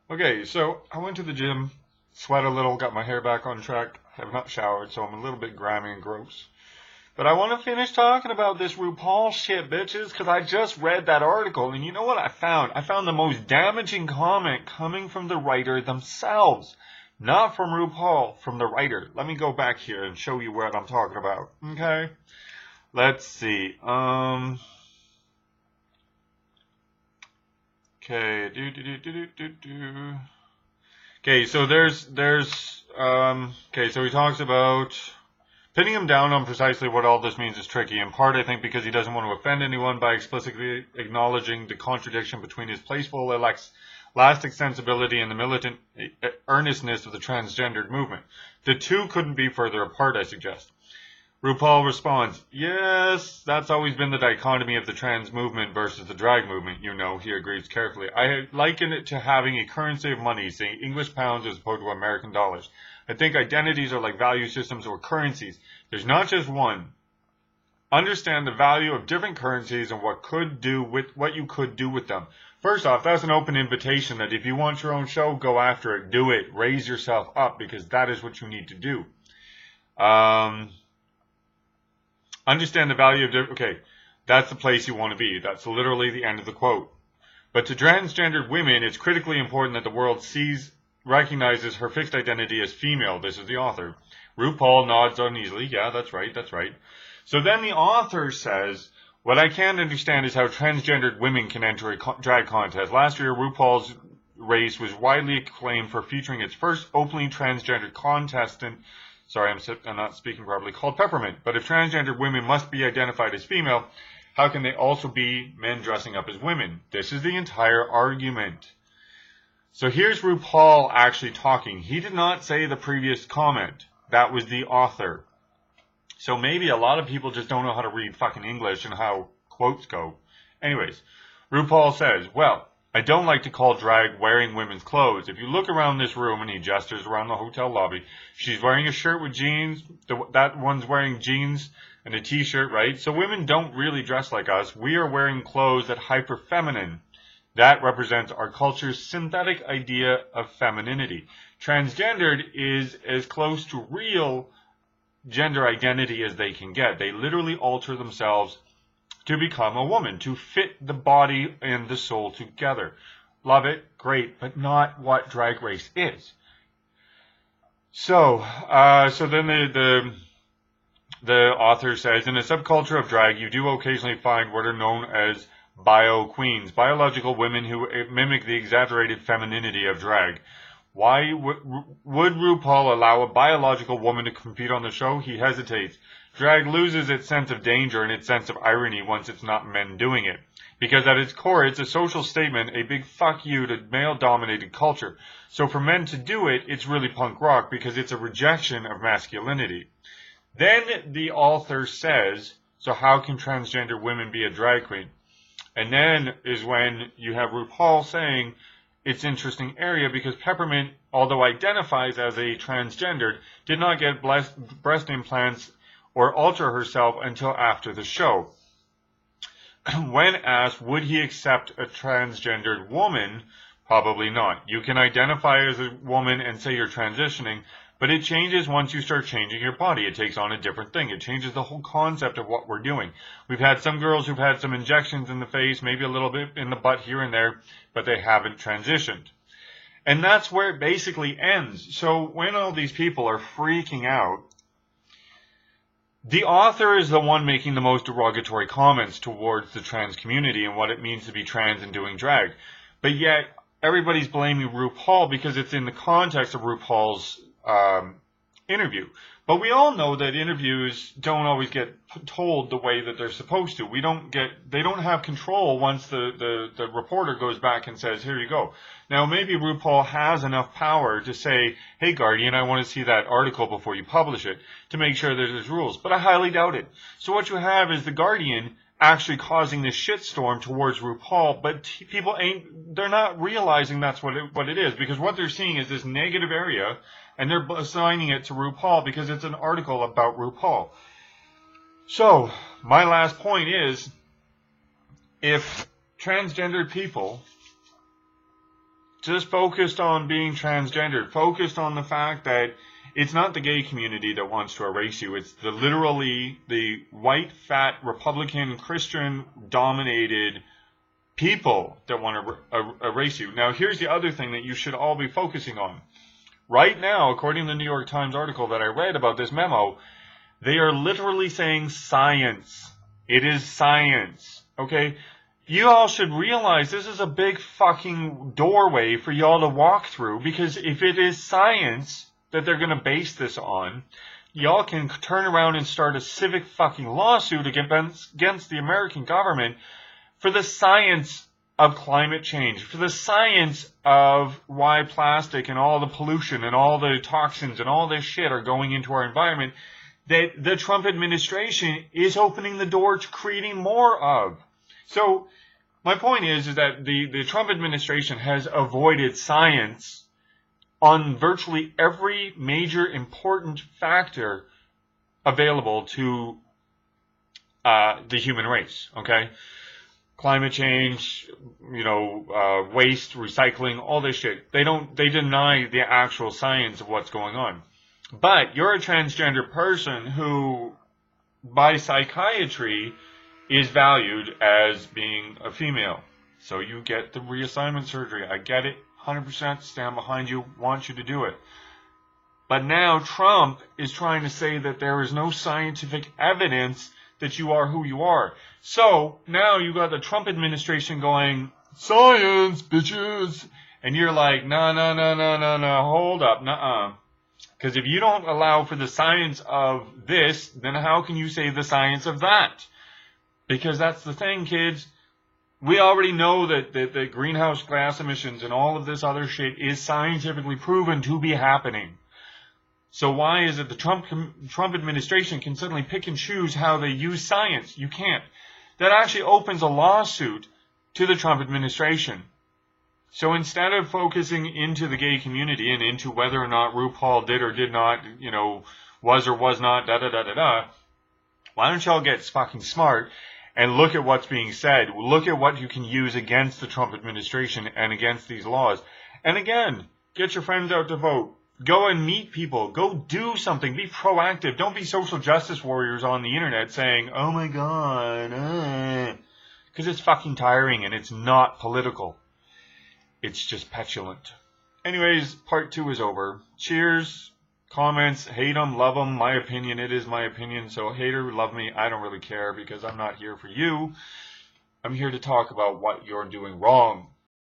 Okay, so I went to the gym, sweat a little, got my hair back on track. Have not showered, so I'm a little bit grimy and gross. But I want to finish talking about this RuPaul shit, bitches, because I just read that article, and you know what I found? I found the most damaging comment coming from the writer themselves. Not from RuPaul, from the writer. Let me go back here and show you what I'm talking about. Okay? Let's see. Okay. Okay, so okay, so he talks about pinning him down on precisely what all this means is tricky, in part, I think, because he doesn't want to offend anyone by explicitly acknowledging the contradiction between his playful, elastic sensibility and the militant earnestness of the transgendered movement. The two couldn't be further apart, I suggest. RuPaul responds, yes, that's always been the dichotomy of the trans movement versus the drag movement, you know, he agrees carefully. I liken it to having a currency of money, say English pounds as opposed to American dollars. I think identities are like value systems or currencies. There's not just one. Understand the value of different currencies and what you could do with them. First off, that's an open invitation that if you want your own show, go after it, do it, raise yourself up, because that is what you need to do. Understand the value of okay, that's the place you want to be. That's literally the end of the quote. But to transgendered women, it's critically important that the world recognizes her fixed identity as female. This is the author. RuPaul nods uneasily. Yeah, that's right, that's right. So then the author says, what I can't understand is how transgendered women can enter a drag contest. Last year, RuPaul's race was widely acclaimed for featuring its first openly transgendered contestant. Sorry, I'm not speaking properly, called Peppermint. But if transgendered women must be identified as female, how can they also be men dressing up as women? This is the entire argument. So here's RuPaul actually talking. He did not say the previous comment. That was the author. So maybe a lot of people just don't know how to read fucking English and how quotes go. Anyways, RuPaul says, well, I don't like to call drag wearing women's clothes. If you look around this room, and he gestures around the hotel lobby, she's wearing a shirt with jeans. That one's wearing jeans and a t-shirt, right? So women don't really dress like us. We are wearing clothes that hyper-feminine. That represents our culture's synthetic idea of femininity. Transgendered is as close to real gender identity as they can get. They literally alter themselves to become a woman, to fit the body and the soul together. Love it, great, but not what Drag Race is. So then the author says, in a subculture of drag, you do occasionally find what are known as bio queens, biological women who mimic the exaggerated femininity of drag. Why would RuPaul allow a biological woman to compete on the show? He hesitates. Drag loses its sense of danger and its sense of irony once it's not men doing it. Because at its core, it's a social statement, a big fuck you to male-dominated culture. So for men to do it, it's really punk rock because it's a rejection of masculinity. Then the author says, so how can transgender women be a drag queen? And then is when you have RuPaul saying, it's an interesting area because Peppermint, although identifies as a transgendered, did not get breast implants or alter herself until after the show. When asked, would he accept a transgendered woman? Probably not. You can identify as a woman and say you're transitioning, but it changes once you start changing your body. It takes on a different thing. It changes the whole concept of what we're doing. We've had some girls who've had some injections in the face, maybe a little bit in the butt here and there, but they haven't transitioned. And that's where it basically ends. So when all these people are freaking out, the author is the one making the most derogatory comments towards the trans community and what it means to be trans and doing drag. But yet, everybody's blaming RuPaul because it's in the context of RuPaul's interview. But we all know that interviews don't always get told the way that they're supposed to. They don't have control once the reporter goes back and says, here you go. Now, maybe RuPaul has enough power to say, hey, Guardian, I want to see that article before you publish it to make sure that there's rules. But I highly doubt it. So what you have is the Guardian actually causing this shitstorm towards RuPaul, but they're not realizing that's what it is, because what they're seeing is this negative area, and they're assigning it to RuPaul because it's an article about RuPaul. So, my last point is, if transgendered people just focused on being transgendered, focused on the fact that it's not the gay community that wants to erase you. It's literally the white, fat, Republican, Christian-dominated people that want to erase you. Now, here's the other thing that you should all be focusing on. Right now, according to the New York Times article that I read about this memo, they are literally saying science. It is science. Okay? You all should realize this is a big fucking doorway for y'all to walk through, because if it is science that they're going to base this on, y'all can turn around and start a civic fucking lawsuit against the American government for the science of climate change, for the science of why plastic and all the pollution and all the toxins and all this shit are going into our environment that the Trump administration is opening the door to creating more of. So my point is that the Trump administration has avoided science on virtually every major important factor available to the human race, okay? Climate change, waste, recycling, all this shit. They deny the actual science of what's going on. But you're a transgender person who, by psychiatry, is valued as being a female. So you get the reassignment surgery. I get it. 100% stand behind you, want you to do it. But now Trump is trying to say that there is no scientific evidence that you are who you are. So now you got the Trump administration going, science, bitches. And you're like, no, hold up, nuh-uh. Because if you don't allow for the science of this, then how can you say the science of that? Because that's the thing, kids. We already know that the greenhouse gas emissions and all of this other shit is scientifically proven to be happening. So why is it the Trump administration can suddenly pick and choose how they use science? You can't. That actually opens a lawsuit to the Trump administration. So instead of focusing into the gay community and into whether or not RuPaul did or did not, was or was not, why don't y'all get fucking smart and look at what's being said. Look at what you can use against the Trump administration and against these laws. And again, get your friends out to vote. Go and meet people. Go do something. Be proactive. Don't be social justice warriors on the internet saying, oh my God, because it's fucking tiring and it's not political. It's just petulant. Anyways, part 2 is over. Cheers. Comments, hate them, love them. My opinion, it is my opinion. So hater, love me. I don't really care because I'm not here for you. I'm here to talk about what you're doing wrong.